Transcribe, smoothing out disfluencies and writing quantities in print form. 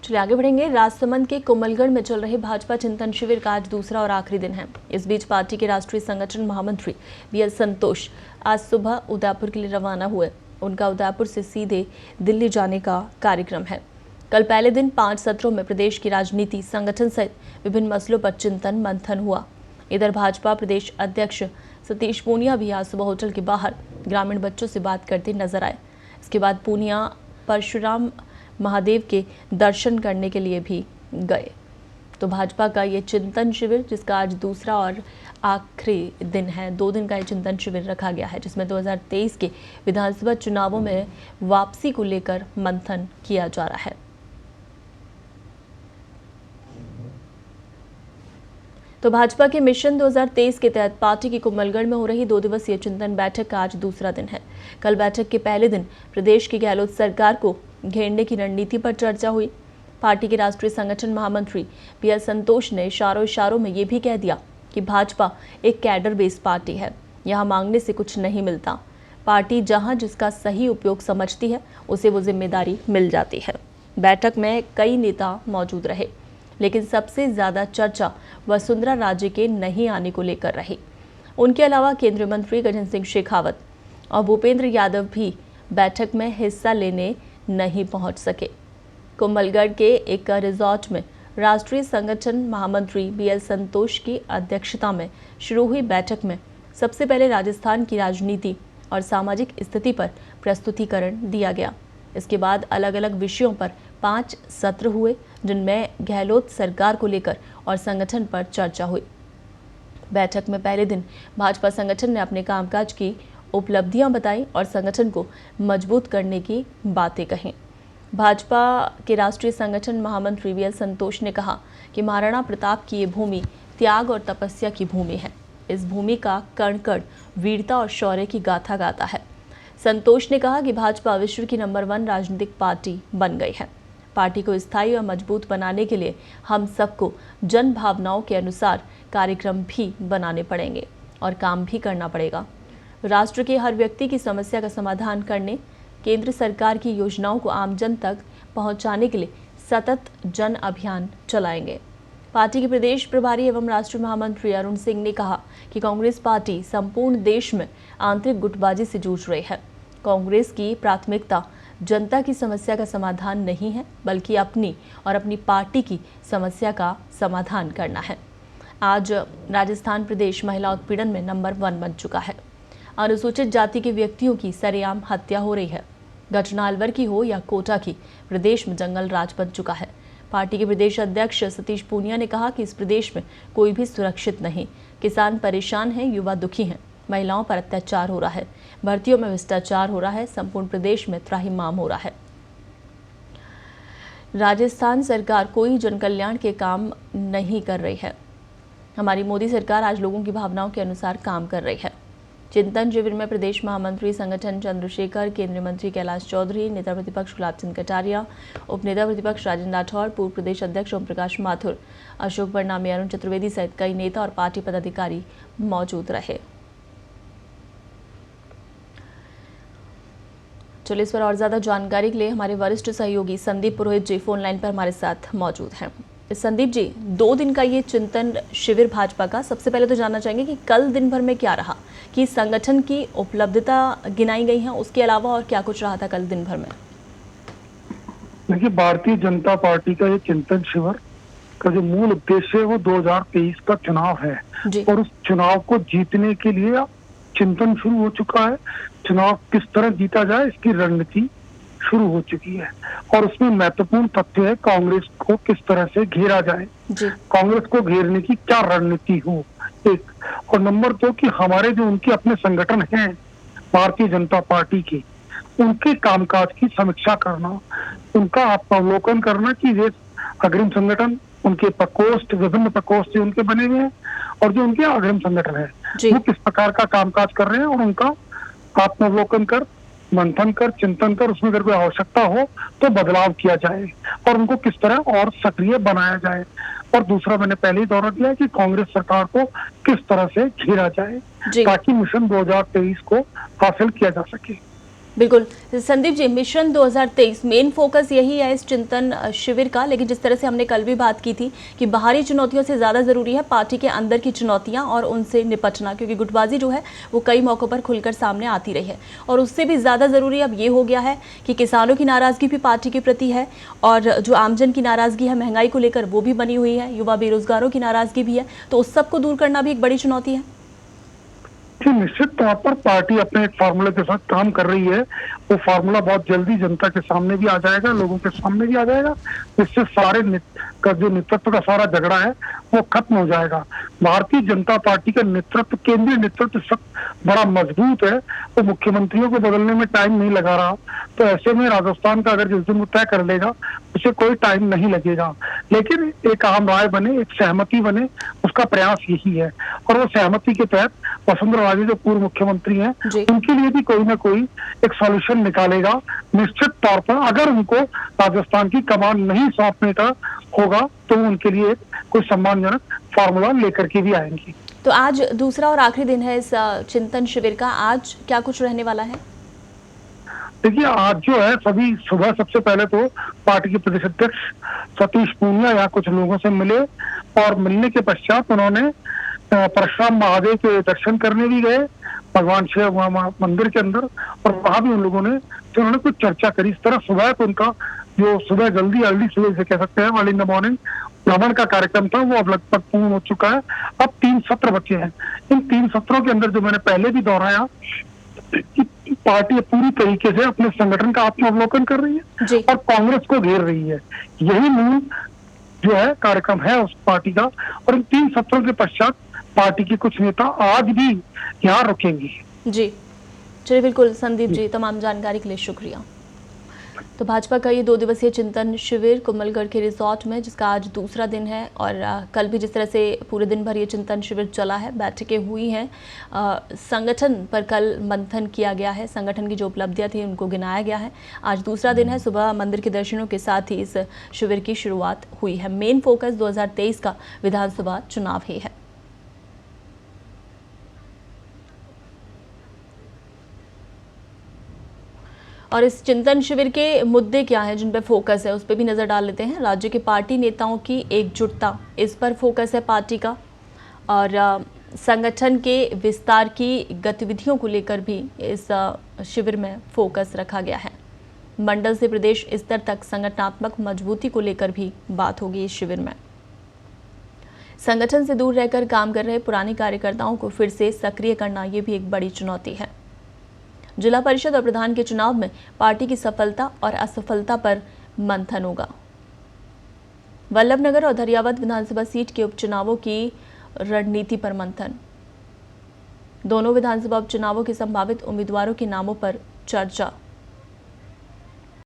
चलिए आगे बढ़ेंगे। राजसमंद के कोमलगढ़ में चल रहे भाजपा चिंतन शिविर का आज दूसरा और आखिरी दिन है। इस बीच पार्टी के राष्ट्रीय संगठन महामंत्री बीएल संतोष आज सुबह उदयपुर के लिए रवाना हुए। उनका उदयपुर से सीधे दिल्ली जाने का कार्यक्रम है। कल पहले दिन 5 सत्रों में प्रदेश की राजनीति, संगठन सहित विभिन्न मसलों पर चिंतन मंथन हुआ। इधर भाजपा प्रदेश अध्यक्ष सतीश पूनिया भी आज सुबह होटल के बाहर ग्रामीण बच्चों से बात करते नजर आए। इसके बाद पूनिया परशुराम महादेव के दर्शन करने के लिए भी गए। तो भाजपा का ये चिंतन शिविर, जिसका आज दूसरा और आखिरी दिन है, 2 दिन का ये चिंतन शिविर रखा गया है, जिसमें 2023 के विधानसभा चुनावों में वापसी को लेकर मंथन किया जा रहा है। तो भाजपा के मिशन 2023 के तहत पार्टी की कोमलगढ़ में हो रही 2 दिवसीय चिंतन बैठक का आज दूसरा दिन है। कल बैठक के पहले दिन प्रदेश की गहलोत सरकार को घेरने की रणनीति पर चर्चा हुई। पार्टी के राष्ट्रीय संगठन महामंत्री बीएल संतोष ने इशारों में ये भी कह दिया कि भाजपा एक कैडर बेस्ड पार्टी है, यहाँ मांगने से कुछ नहीं मिलता। पार्टी जहां जिसका सही उपयोग समझती है, उसे वो जिम्मेदारी मिल जाती है। बैठक में कई नेता मौजूद रहे, लेकिन सबसे ज्यादा चर्चा वसुंधरा राजे के नहीं आने को लेकर रही। उनके अलावा केंद्रीय मंत्री गजेंद्र सिंह शेखावत और भूपेंद्र यादव भी बैठक में हिस्सा लेने नहीं पहुंच सके। कोमलगढ़ के एक रिजॉर्ट में राष्ट्रीय संगठन महामंत्री बीएल संतोष की अध्यक्षता में शुरू हुई बैठक में सबसे पहले राजस्थान की राजनीति और सामाजिक स्थिति पर प्रस्तुतिकरण दिया गया। इसके बाद अलग अलग विषयों पर 5 सत्र हुए, जिनमें गहलोत सरकार को लेकर और संगठन पर चर्चा हुई। बैठक में पहले दिन भाजपा संगठन ने अपने कामकाज की उपलब्धियां बताई और संगठन को मजबूत करने की बातें कहीं। भाजपा के राष्ट्रीय संगठन महामंत्री बीएल संतोष ने कहा कि महाराणा प्रताप की ये भूमि त्याग और तपस्या की भूमि है। इस भूमि का कण कण वीरता और शौर्य की गाथा गाता है। संतोष ने कहा कि भाजपा विश्व की नंबर 1 राजनीतिक पार्टी बन गई है। पार्टी को स्थायी और मजबूत बनाने के लिए हम सबको जन भावनाओं के अनुसार कार्यक्रम भी बनाने पड़ेंगे और काम भी करना पड़ेगा। राष्ट्र के हर व्यक्ति की समस्या का समाधान करने, केंद्र सरकार की योजनाओं को आमजन तक पहुंचाने के लिए सतत जन अभियान चलाएंगे। पार्टी के प्रदेश प्रभारी एवं राष्ट्रीय महामंत्री अरुण सिंह ने कहा कि कांग्रेस पार्टी संपूर्ण देश में आंतरिक गुटबाजी से जूझ रही है। कांग्रेस की प्राथमिकता जनता की समस्या का समाधान नहीं है, बल्कि अपनी और अपनी पार्टी की समस्या का समाधान करना है। आज राजस्थान प्रदेश महिला उत्पीड़न में नंबर 1 बन चुका है। अनुसूचित जाति के व्यक्तियों की सरेआम हत्या हो रही है। घटना अलवर की हो या कोटा की, प्रदेश में जंगल राज बन चुका है। पार्टी के प्रदेश अध्यक्ष सतीश पूनिया ने कहा कि इस प्रदेश में कोई भी सुरक्षित नहीं। किसान परेशान हैं, युवा दुखी हैं, महिलाओं पर अत्याचार हो रहा है, भर्तियों में भ्रष्टाचार हो रहा है, संपूर्ण प्रदेश में त्राहिमाम हो रहा है। राजस्थान सरकार कोई जनकल्याण के काम नहीं कर रही है। हमारी मोदी सरकार आज लोगों की भावनाओं के अनुसार काम कर रही है। चिंतन शिविर में प्रदेश महामंत्री संगठन चंद्रशेखर, केंद्रीय मंत्री कैलाश चौधरी, नेता प्रतिपक्ष गुलाब चंद कटारिया, उप नेता प्रतिपक्ष राजेंद्र राठौर, पूर्व प्रदेश अध्यक्ष ओम प्रकाश माथुर, अशोक बरनामी, अरुण चतुर्वेदी सहित कई नेता और पार्टी पदाधिकारी मौजूद रहे। चलिए इस पर और ज्यादा जानकारी के लिए हमारे वरिष्ठ सहयोगी संदीप पुरोहित जी फोन लाइन पर हमारे साथ मौजूद हैं। संदीप जी, 2 दिन का ये चिंतन शिविर भाजपा का, सबसे पहले तो जानना चाहेंगे कि कल दिन भर में क्या रहा, कि संगठन की उपलब्धता गिनाई गई है, उसके अलावा और क्या कुछ रहा था कल दिन भर में? देखिए, भारतीय जनता पार्टी का ये चिंतन शिविर का जो मूल उद्देश्य है वो 2023 का चुनाव है और उस चुनाव को जीतने के लिए चिंतन शुरू हो चुका है। चुनाव किस तरह जीता जाए, इसकी रणनीति शुरू हो चुकी है और उसमें महत्वपूर्ण तथ्य है कांग्रेस को किस तरह से घेरा जाए, कांग्रेस को घेरने की क्या रणनीति हो, एक। और नंबर 2 कि हमारे जो उनके अपने संगठन हैं भारतीय जनता पार्टी के, उनके कामकाज की समीक्षा करना, उनका आत्मावलोकन करना कि वे अग्रिम संगठन, उनके प्रकोष्ठ, विभिन्न प्रकोष्ठ जो उनके बने हुए हैं और जो उनके अग्रिम संगठन है वो किस प्रकार का कामकाज कर रहे हैं और उनका आत्मावलोकन कर, मंथन कर, चिंतन कर, उसमें अगर कोई आवश्यकता हो तो बदलाव किया जाए और उनको किस तरह और सक्रिय बनाया जाए। और दूसरा, मैंने पहले ही दौरा दिया कि कांग्रेस सरकार को किस तरह से घेरा जाए ताकि मिशन 2023 को हासिल किया जा सके। बिल्कुल Sandeep ji, mission 2023 main focus यही है इस चिंतन शिविर का, लेकिन जिस तरह से हमने कल भी बात की थी कि बाहरी चुनौतियों से ज़्यादा ज़रूरी है पार्टी के अंदर की चुनौतियां और उनसे निपटना, क्योंकि गुटबाजी जो है वो कई मौक़ों पर खुलकर सामने आती रही है और उससे भी ज़्यादा ज़रूरी अब ये हो गया है कि किसानों की नाराज़गी भी पार्टी के प्रति है और जो आमजन की नाराज़गी है महंगाई को लेकर वो भी बनी हुई है, युवा बेरोजगारों की नाराज़गी भी है, तो उस सबको दूर करना भी एक बड़ी चुनौती है। जी, निश्चित तौर पर पार्टी अपने एक फार्मूले के साथ काम कर रही है। वो फार्मूला बहुत जल्दी जनता के सामने भी आ जाएगा, लोगों के सामने भी आ जाएगा। इससे सारे का जो नेतृत्व का सारा झगड़ा है वो खत्म हो जाएगा। भारतीय जनता पार्टी का नेतृत्व, केंद्रीय नेतृत्व सब बड़ा मजबूत है। वो मुख्यमंत्रियों को बदलने में टाइम नहीं लगा रहा, तो ऐसे में राजस्थान का अगर जिस दिन वो तय कर लेगा उसे कोई टाइम नहीं लगेगा। लेकिन एक आम राय बने, एक सहमति बने, उसका प्रयास यही है। और वो सहमति के तहत वसुंधरा राजे जो पूर्व मुख्यमंत्री हैं उनके लिए भी कोई ना कोई एक सॉल्यूशन निकालेगा। निश्चित तौर पर अगर उनको राजस्थान की कमान नहीं सौंपने का होगा तो उनके लिए कोई सम्मानजनक फार्मूला लेकर के भी आएंगी। तो आज दूसरा और आखिरी दिन है इस चिंतन शिविर का, आज क्या कुछ रहने वाला है? देखिए, आज जो है सभी सुबह सबसे पहले तो पार्टी के प्रदेश अध्यक्ष सतीश पूनिया यहाँ कुछ लोगों से मिले और मिलने के पश्चात उन्होंने परशुराम महादेव के दर्शन करने भी गए भगवान शिव मंदिर के अंदर, और वहां भी उन लोगों ने तो उन्होंने कुछ चर्चा करी। इस तरह सुबह तो उनका जो सुबह जल्दी अर्ली सुबह से कह सकते हैं अर्ली इन द मॉर्निंग भ्रमण का कार्यक्रम था वो अब लगभग पूर्ण हो चुका है। अब 3 सत्र बचे हैं। इन 3 सत्रों के अंदर जो मैंने पहले भी दोहराया कि पार्टी पूरी तरीके से अपने संगठन का आत्मावलोकन कर रही है और कांग्रेस को घेर रही है। यही मूल जो है कार्यक्रम है उस पार्टी का। और इन 3 सत्रों के पश्चात पार्टी के कुछ नेता आज भी यहाँ रुकेंगे। जी चलिए, बिल्कुल संदीप जी, तमाम जानकारी के लिए शुक्रिया। तो भाजपा का ये 2 दिवसीय चिंतन शिविर कुंभलगढ़ के रिजॉर्ट में, जिसका आज दूसरा दिन है और कल भी जिस तरह से पूरे दिन भर ये चिंतन शिविर चला है, बैठकें हुई हैं, संगठन पर कल मंथन किया गया है, संगठन की जो उपलब्धियां थी उनको गिनाया गया है। आज दूसरा दिन है, सुबह मंदिर के दर्शनों के साथ ही इस शिविर की शुरुआत हुई है। मेन फोकस 2023 का विधानसभा चुनाव ही है। और इस चिंतन शिविर के मुद्दे क्या हैं जिन पर फोकस है, उस पर भी नज़र डाल लेते हैं। राज्य के पार्टी नेताओं की एकजुटता, इस पर फोकस है पार्टी का, और संगठन के विस्तार की गतिविधियों को लेकर भी इस शिविर में फोकस रखा गया है। मंडल से प्रदेश स्तर तक संगठनात्मक मजबूती को लेकर भी बात होगी इस शिविर में। संगठन से दूर रहकर काम कर रहे पुराने कार्यकर्ताओं को फिर से सक्रिय करना, ये भी एक बड़ी चुनौती है। जिला परिषद और प्रधान के चुनाव में पार्टी की सफलता और असफलता पर मंथन होगा। वल्लभनगर और धरियावद विधानसभा सीट के उपचुनावों की रणनीति पर मंथन। दोनों विधानसभा उपचुनावों के संभावित उम्मीदवारों के नामों पर चर्चा।